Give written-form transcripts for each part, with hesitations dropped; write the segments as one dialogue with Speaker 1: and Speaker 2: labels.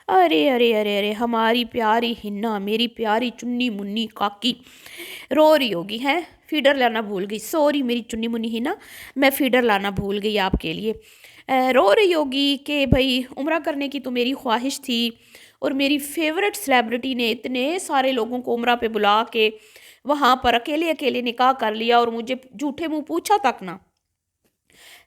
Speaker 1: ارے ارے ارے ارے ہماری پیاری ہنا، میری پیاری چنی منی کاکی رو رہی ہوگی ہے، فیڈر لانا بھول گئی، سوری میری چنی منی ہنا، میں فیڈر لانا بھول گئی آپ کے لیے۔ رو رہی ہوگی کہ بھائی عمرہ کرنے کی تو میری خواہش تھی، اور میری فیورٹ سیلیبریٹی نے اتنے سارے لوگوں کو عمرہ پہ بلا کے وہاں پر اکیلے اکیلے نکاح کر لیا، اور مجھے جھوٹے منہ پوچھا تک نہ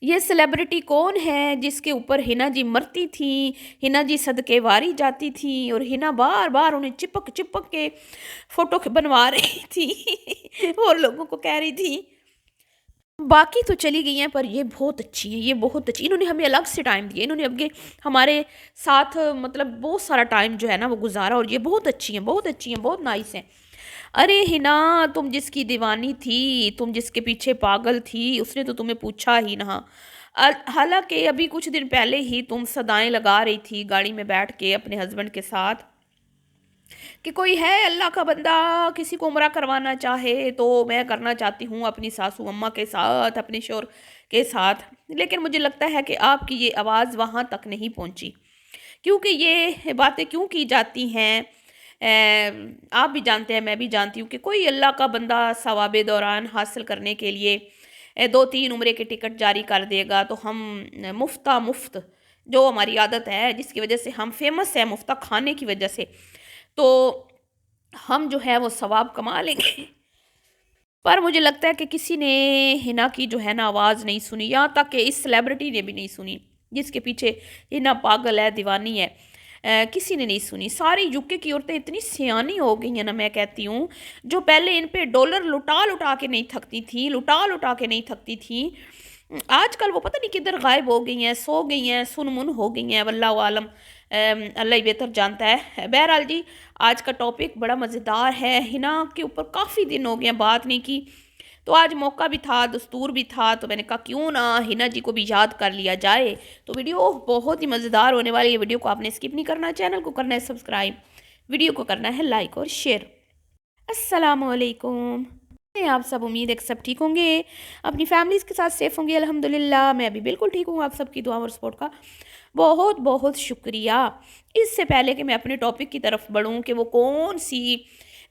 Speaker 1: یہ سیلیبریٹی کون ہے جس کے اوپر ہنا جی مرتی تھیں، ہنا جی صدقے واری جاتی تھیں، اور ہنا بار بار انہیں چپک چپک کے فوٹو بنوا رہی تھی اور لوگوں کو کہہ رہی تھی۔ باقی تو چلی گئی ہیں پر یہ بہت اچھی ہیں، یہ بہت اچھی، انہوں نے ہمیں الگ سے ٹائم دیا، انہوں نے اب ہمارے ساتھ مطلب بہت سارا ٹائم جو ہے نا وہ گزارا، اور یہ بہت اچھی ہیں، بہت اچھی ہیں، بہت نائس ہیں۔ ارے ہنا، تم جس کی دیوانی تھی، تم جس کے پیچھے پاگل تھی، اس نے تو تمہیں پوچھا ہی نہ۔ حالانکہ ابھی کچھ دن پہلے ہی تم صدائیں لگا رہی تھی گاڑی میں بیٹھ کے اپنے ہسبینڈ کے ساتھ کہ کوئی ہے اللہ کا بندہ کسی کو عمرہ کروانا چاہے تو میں کرنا چاہتی ہوں اپنی ساسو اماں کے ساتھ، اپنے شوہر کے ساتھ۔ لیکن مجھے لگتا ہے کہ آپ کی یہ آواز وہاں تک نہیں پہنچی، کیونکہ یہ باتیں کیوں کی جاتی ہیں آپ بھی جانتے ہیں، میں بھی جانتی ہوں کہ کوئی اللہ کا بندہ ثواب دوران حاصل کرنے کے لیے 2-3 عمرے کے ٹکٹ جاری کر دے گا تو ہم مفت جو ہماری عادت ہے جس کی وجہ سے ہم فیمس ہیں مفتہ کھانے کی وجہ سے، تو ہم جو ہے وہ ثواب کما لیں گے۔ پر مجھے لگتا ہے کہ کسی نے ہنا کی جو ہے نا آواز نہیں سنی، یہاں تک کہ اس سیلیبریٹی نے بھی نہیں سنی جس کے پیچھے ہنا پاگل ہے، دیوانی ہے، کسی نے نہیں سنی۔ ساری یوکے کی عورتیں اتنی سیانی ہو گئی ہیں نا، میں کہتی ہوں جو پہلے ان پہ ڈالر لٹا لٹا کے نہیں تھکتی تھیں، لٹا لٹا کے نہیں تھکتی تھیں، آج کل وہ پتہ نہیں کدھر غائب ہو گئی ہیں، سو گئی ہیں، سن من ہو گئی ہیں، واللہ عالم، اللہ ہی بہتر جانتا ہے۔ بہرحال جی، آج کا ٹاپک بڑا مزیدار ہے، ہنا کے اوپر کافی دن ہو گئے ہیں بات نہیں کی، تو آج موقع بھی تھا، دستور بھی تھا، تو میں نے کہا کیوں نہ ہنا جی کو بھی یاد کر لیا جائے۔ تو ویڈیو بہت ہی مزیدار ہونے والی ہے، ویڈیو کو آپ نے اسکپ نہیں کرنا، چینل کو کرنا ہے سبسکرائب، ویڈیو کو کرنا ہے لائک اور شیئر۔ السلام علیکم، آپ سب امید ہے کہ سب ٹھیک ہوں گے، اپنی فیملیز کے ساتھ سیف ہوں گے، الحمدللہ میں بھی بالکل ٹھیک ہوں، آپ سب کی دعا اور سپورٹ کا بہت بہت شکریہ۔ اس سے پہلے کہ میں اپنے ٹاپک کی طرف بڑھوں کہ وہ کون سی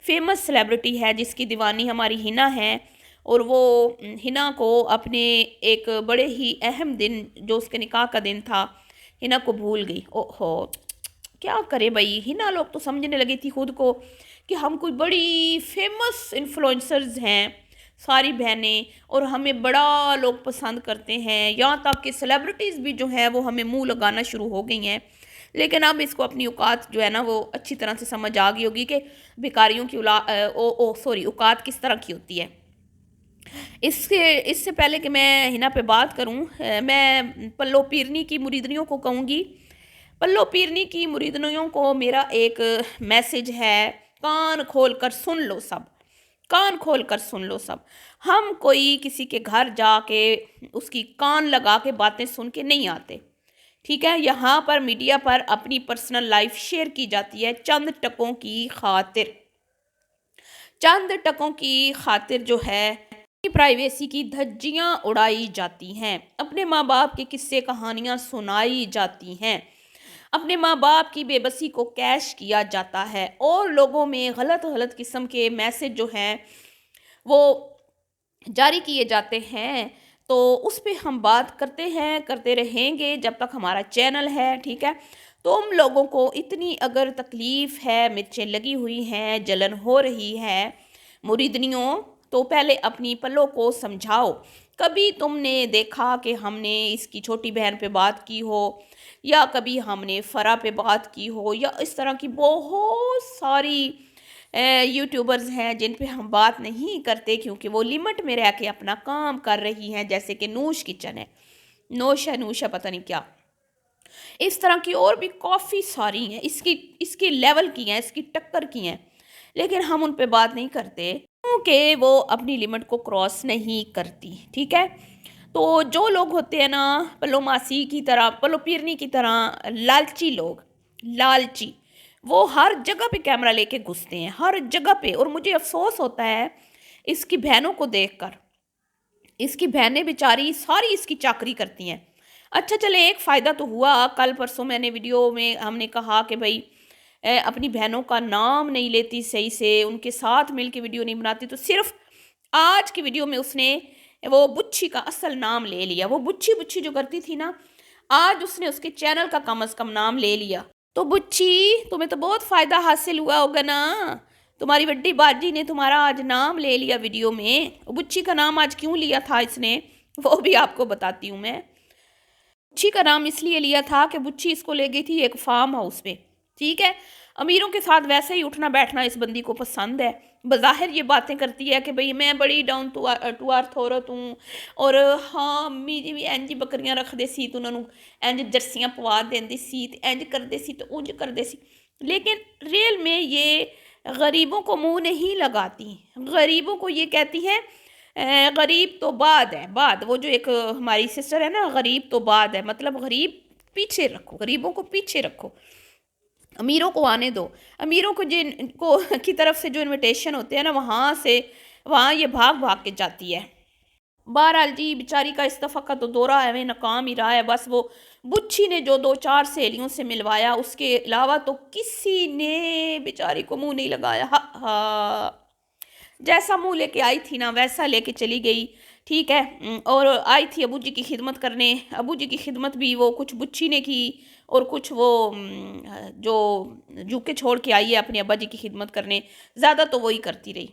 Speaker 1: فیمس سیلیبریٹی ہے جس کی دیوانی ہماری ہنا ہے، اور وہ ہنا کو اپنے ایک بڑے ہی اہم دن جو اس کے نکاح کا دن تھا ہنا کو بھول گئی۔ اوہو، کیا کرے بھائی، ہنا لوگ تو سمجھنے لگی تھی خود کو کہ ہم کوئی بڑی فیمس انفلوئنسرز ہیں ساری بہنیں، اور ہمیں بڑا لوگ پسند کرتے ہیں، یہاں تک کہ سیلیبریٹیز بھی جو ہیں وہ ہمیں منہ لگانا شروع ہو گئی ہیں۔ لیکن اب اس کو اپنی اوقات جو ہے نا وہ اچھی طرح سے سمجھ آ گئی ہوگی کہ بھکاریوں کی اوقات کس طرح کی ہوتی ہے۔ اس سے پہلے کہ میں ہنا پہ بات کروں، میں پلو پیرنی کی مریدنیوں کو کہوں گی، پلو پیرنی کی مریدنیوں کو میرا ایک میسج ہے، کان کھول کر سن لو سب، کان کھول کر سن لو سب۔ ہم کوئی کسی کے گھر جا کے اس کی کان لگا کے باتیں سن کے نہیں آتے، ٹھیک ہے؟ یہاں پر میڈیا پر اپنی پرسنل لائف شیئر کی جاتی ہے چند ٹکوں کی خاطر، چند ٹکوں کی خاطر جو ہے پرائیویسی کی دھجیاں اڑائی جاتی ہیں، اپنے ماں باپ کے قصے کہانیاں سنائی جاتی ہیں، اپنے ماں باپ کی بے بسی کو کیش کیا جاتا ہے، اور لوگوں میں غلط غلط قسم کے میسج جو ہیں وہ جاری کیے جاتے ہیں۔ تو اس پہ ہم بات کرتے ہیں، کرتے رہیں گے جب تک ہمارا چینل ہے، ٹھیک ہے؟ تم لوگوں کو اتنی اگر تکلیف ہے، مرچیں لگی ہوئی ہیں، جلن ہو رہی ہے مریدنیوں، تو پہلے اپنی پلوں کو سمجھاؤ۔ کبھی تم نے دیکھا کہ ہم نے اس کی چھوٹی بہن پہ بات کی ہو، یا کبھی ہم نے فرا پہ بات کی ہو، یا اس طرح کی بہت ساری یوٹیوبرز ہیں جن پہ ہم بات نہیں کرتے کیونکہ وہ لمٹ میں رہ کے اپنا کام کر رہی ہیں، جیسے کہ نوش کچن ہے، نوش ہے پتہ نہیں کیا، اس طرح کی اور بھی کافی ساری ہیں، اس کی لیول کی ہیں، اس کی ٹکر کی ہیں، لیکن ہم ان پہ بات نہیں کرتے کیونکہ وہ اپنی لمٹ کو کراس نہیں کرتی، ٹھیک ہے؟ تو جو لوگ ہوتے ہیں نا پلو ماسی کی طرح، پلو پیرنی کی طرح لالچی لوگ، لالچی، وہ ہر جگہ پہ کیمرہ لے کے گھستے ہیں، ہر جگہ پہ، اور مجھے افسوس ہوتا ہے اس کی بہنوں کو دیکھ کر، اس کی بہنیں بیچاری ساری اس کی چاکری کرتی ہیں۔ اچھا چلے ایک فائدہ تو ہوا، کل پرسوں میں نے ویڈیو میں ہم نے کہا کہ بھائی اپنی بہنوں کا نام نہیں لیتی صحیح سے، ان کے ساتھ مل کے ویڈیو نہیں بناتی، تو صرف آج کی ویڈیو میں اس نے وہ بچی کا اصل نام لے لیا، وہ بچی بچی جو کرتی تھی نا، آج اس نے اس کے چینل کا کم از کم نام لے لیا۔ تو بچی تمہیں تو بہت فائدہ حاصل ہوا ہوگا نا، تمہاری بڑی باجی نے تمہارا آج نام لے لیا ویڈیو میں۔ بچی کا نام آج کیوں لیا تھا اس نے، وہ بھی آپ کو بتاتی ہوں میں۔ بچی کا نام اس لیے لیا تھا کہ بچی اس کو لے گئی تھی ایک فارم ہاؤس پہ، ٹھیک ہے، امیروں کے ساتھ ویسے ہی اٹھنا بیٹھنا اس بندی کو پسند ہے، بظاہر یہ باتیں کرتی ہے کہ بھئی میں بڑی ڈاؤن ٹو ارتھ عورت ہوں، اور ہاں امی جی بھی انج بکریاں رکھ دے سی تو انہوں انج جرسیاں پوا دیندی سی تے انج کر دے سی تو انج کر دے سی، لیکن ریل میں یہ غریبوں کو منہ نہیں لگاتی، غریبوں کو یہ کہتی ہے غریب تو بعد ہے، بعد، وہ جو ایک ہماری سسٹر ہے نا، غریب تو بعد ہے، مطلب غریب پیچھے رکھو، غریبوں کو پیچھے رکھو، امیروں کو آنے دو، امیروں کو جن کو کی طرف سے جو انویٹیشن ہوتے ہیں نا، وہاں یہ بھاگ بھاگ کے جاتی ہے۔ بہرحال جی بیچاری کا استعفیٰ کا تو دورہ ہے ناکام ہی رہا ہے، بس وہ بچی نے جو 2-4 سہیلیوں سے ملوایا، اس کے علاوہ تو کسی نے بیچاری کو منہ نہیں لگایا، ہاں جیسا منہ لے کے آئی تھی نا ویسا لے کے چلی گئی، ٹھیک ہے، اور آئی تھی ابو جی کی خدمت کرنے، ابو جی کی خدمت بھی وہ کچھ بچی نے کی اور کچھ وہ جو کے چھوڑ کے آئی ہے اپنے ابا جی کی خدمت کرنے، زیادہ تو وہی کرتی رہی،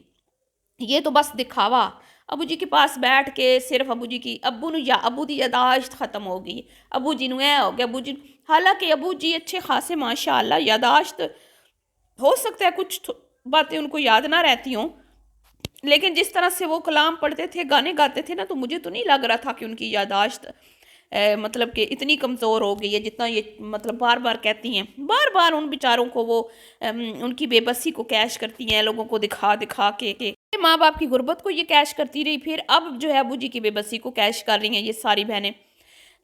Speaker 1: یہ تو بس دکھاوا، ابو جی کے پاس بیٹھ کے صرف ابو جی کی ابو دی یاداشت ختم ہو گئی، ابو جی نو اے ہو گیا، ابو جی، حالانکہ ابو جی اچھے خاصے ماشاءاللہ یاداشت ہو سکتا ہے کچھ باتیں ان کو یاد نہ رہتی ہوں، لیکن جس طرح سے وہ کلام پڑھتے تھے گانے گاتے تھے نا، تو مجھے تو نہیں لگ رہا تھا کہ ان کی یاداشت مطلب کہ اتنی کمزور ہو گئی ہے جتنا یہ مطلب بار بار کہتی ہیں، بار بار ان بیچاروں کو وہ ان کی بے بسی کو کیش کرتی ہیں لوگوں کو دکھا دکھا کے ماں باپ کی غربت کو یہ کیش کرتی رہی، پھر اب جو ہے ابو جی کی بے بسی کو کیش کر رہی ہیں یہ ساری بہنیں،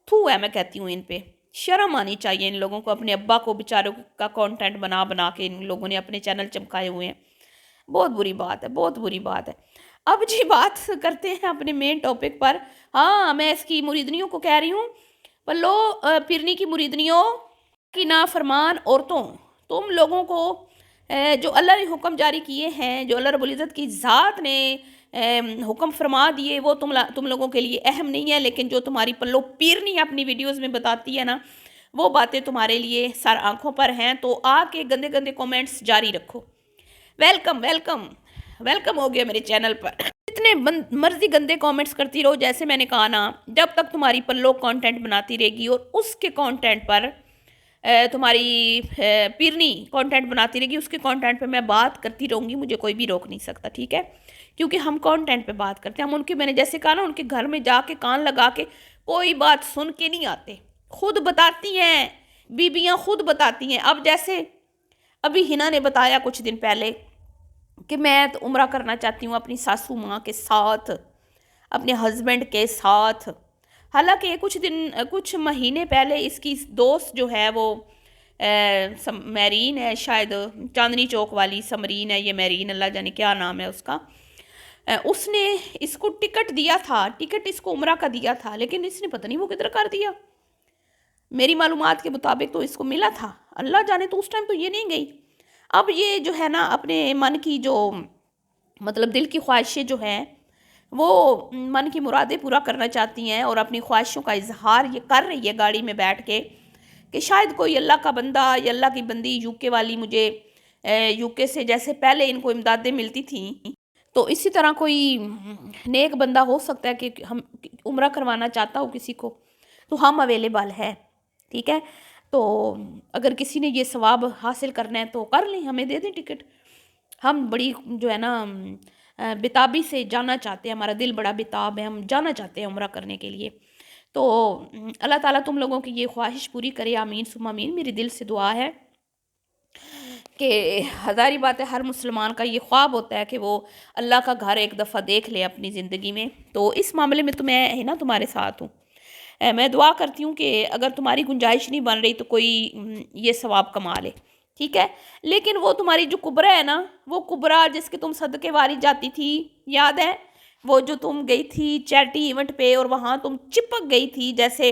Speaker 1: تھو ہے میں کہتی ہوں ان پہ، شرم آنی چاہیے ان لوگوں کو، اپنے ابا کو بیچاروں کا کانٹینٹ بنا بنا کے ان لوگوں نے اپنے چینل چمکائے ہوئے ہیں، بہت بری بات ہے، بہت بری بات ہے۔ اب جی بات کرتے ہیں اپنے مین ٹاپک پر، ہاں میں اس کی مریدنیوں کو کہہ رہی ہوں، پلو پیرنی کی مریدنیوں کی نافرمان عورتوں، تم لوگوں کو جو اللہ نے حکم جاری کیے ہیں، جو اللہ رب العزت کی ذات نے حکم فرما دیے، وہ تم لوگوں کے لیے اہم نہیں ہے، لیکن جو تمہاری پلو پیرنی اپنی ویڈیوز میں بتاتی ہے نا، وہ باتیں تمہارے لیے سر آنکھوں پر ہیں، تو آ کے گندے گندے کومنٹس جاری رکھو۔ ویلکم ویلکم ویلکم ہو گیا میرے چینل پر، اتنے مرضی گندے کامنٹس کرتی رہو، جیسے میں نے کہا نا، جب تک تمہاری پلو کانٹینٹ بناتی رہے گی اور اس کے کانٹینٹ پر تمہاری پیرنی کانٹینٹ بناتی رہے گی، اس کے کانٹینٹ پہ میں بات کرتی رہوں گی، مجھے کوئی بھی روک نہیں سکتا، ٹھیک ہے، کیونکہ ہم کانٹینٹ پہ بات کرتے ہیں، ہم ان کے، میں نے جیسے کہا نا، ان کے گھر میں جا کے کان لگا کے کوئی بات سن کے نہیں آتے، خود بتاتی ہیں بیبیاں، خود بتاتی ہیں۔ اب جیسے ابھی ہنا نے بتایا کچھ دن پہلے کہ میں تو عمرہ کرنا چاہتی ہوں اپنی ساسو ماں کے ساتھ، اپنے ہسبینڈ کے ساتھ، حالانکہ کچھ مہینے پہلے اس کی دوست جو ہے وہ میرین ہے، شاید چاندنی چوک والی سمرین ہے، یہ میرین، اللہ جانے کیا نام ہے اس کا، اس نے اس کو ٹکٹ دیا تھا، ٹکٹ اس کو عمرہ کا دیا تھا، لیکن اس نے پتہ نہیں وہ کدھر کر دیا، میری معلومات کے مطابق تو اس کو ملا تھا، اللہ جانے، تو اس ٹائم تو یہ نہیں گئی۔ اب یہ جو ہے نا اپنے من کی جو مطلب دل کی خواہشیں جو ہیں، وہ من کی مرادیں پورا کرنا چاہتی ہیں، اور اپنی خواہشوں کا اظہار یہ کر رہی ہے گاڑی میں بیٹھ کے، کہ شاید کوئی اللہ کا بندہ یا اللہ کی بندی یو کے والی مجھے یو کے سے جیسے پہلے ان کو امدادیں ملتی تھیں، تو اسی طرح کوئی نیک بندہ ہو سکتا ہے کہ ہم عمرہ کروانا چاہتا ہو کسی کو، تو ہم اویلیبل ہے، ٹھیک ہے، تو اگر کسی نے یہ ثواب حاصل کرنا ہے تو کر لیں، ہمیں دے دیں ٹکٹ، ہم بڑی جو ہے نا بتابی سے جانا چاہتے ہیں، ہمارا دل بڑا بتاب ہے، ہم جانا چاہتے ہیں عمرہ کرنے کے لیے، تو اللہ تعالیٰ تم لوگوں کی یہ خواہش پوری کرے، آمین ثم آمین، میری دل سے دعا ہے کہ ہزاری بات ہے، ہر مسلمان کا یہ خواب ہوتا ہے کہ وہ اللہ کا گھر ایک دفعہ دیکھ لے اپنی زندگی میں، تو اس معاملے میں تو میں ہے نا تمہارے ساتھ ہوں، میں دعا کرتی ہوں کہ اگر تمہاری گنجائش نہیں بن رہی تو کوئی یہ ثواب کما لے، ٹھیک ہے، لیکن وہ تمہاری جو کبرا ہے نا، وہ کبرا جس کے تم صدقے واری جاتی تھی، یاد ہے وہ جو تم گئی تھی چیریٹی ایونٹ پہ اور وہاں تم چپک گئی تھی، جیسے